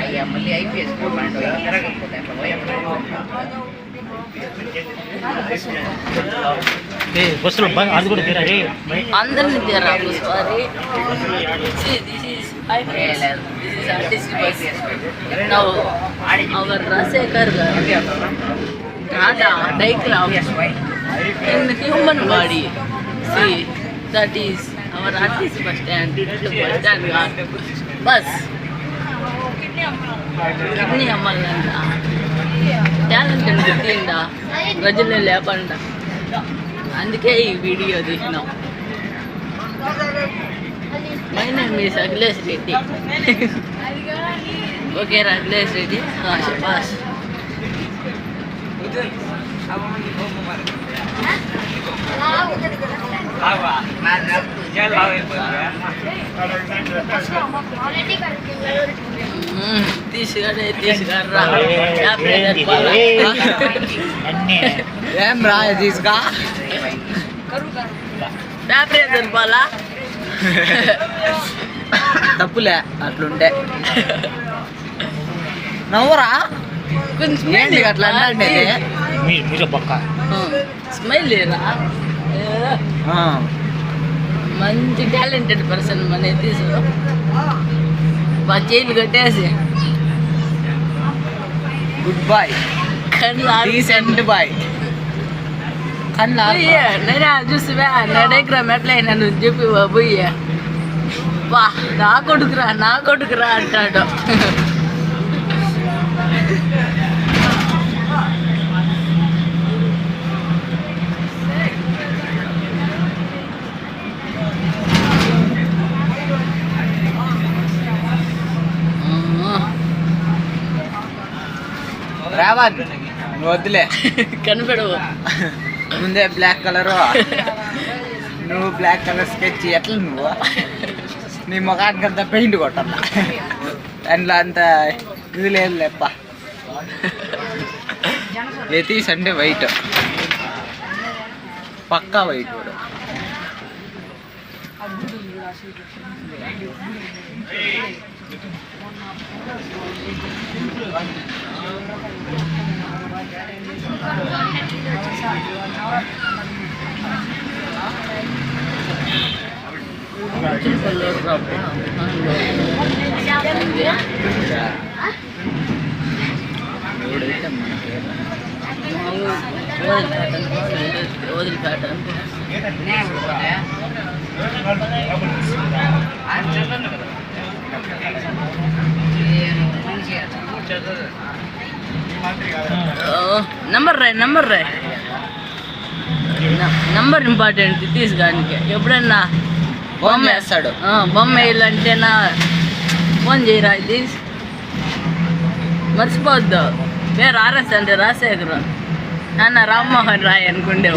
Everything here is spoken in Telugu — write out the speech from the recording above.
అయ్యా మళ్ళీ ఐపీఎస్ బస్సులో అది కూడా తీరా అందరినీ తీరా our Rasekar Tata diagram in the human body. See, that is our artist bus stand. Bus stand bus. Kidney amalanda. Talent and Tinda. Rajale Lapanda. అందుకే ఈ వీడియో తీసినాం. My name is Agles Reddy. Okay, Agles Reddy. Shabash. తీసుకురా ఏం రా తీసుకా పేపర్ పోలా తప్పులే అట్లుంటే నవ్వరా కొంచెం ఏంటి అట్లా అంటే స్మైల్ లేరా మంచి టాలెంటెడ్ పర్సన్ మన తీసు చేయిలు కట్టేసి గుడ్ బాయ్ డీసెంట్ బాయ్ నేనే చూసివా నా డైగ్రామ్ ఎట్లయినా నువ్వు చెప్పి పోయ్యా వా నా కొడుకురా అంటాడు. రావా నువ్వు వద్దులే కనిపెడవు ముందే బ్లాక్ కలరు నువ్వు బ్లాక్ కలర్ స్కెచ్ ఎట్లా నువ్వు నీ ముఖానికి అంతా పెయింట్ కొట్టాల అందులో అంత ఇది లేదు లేప్ప ఎతీస్ అంటే వైట్ పక్కా వైట్ కూడా వదిలిపేట నంబర్ ఇంపార్టెంట్ తీసుకోడానికి ఎప్పుడన్నా బొమ్మ వేస్తాడు బొమ్మ వేయాలంటే నా ఫోన్ చేయరా ఇది మర్చిపోవద్దు పేరు ఆర్ఎస్ అంటే రాజశేఖర్ నాన్న రామ్మోహన్ రాయ్ అనుకుండే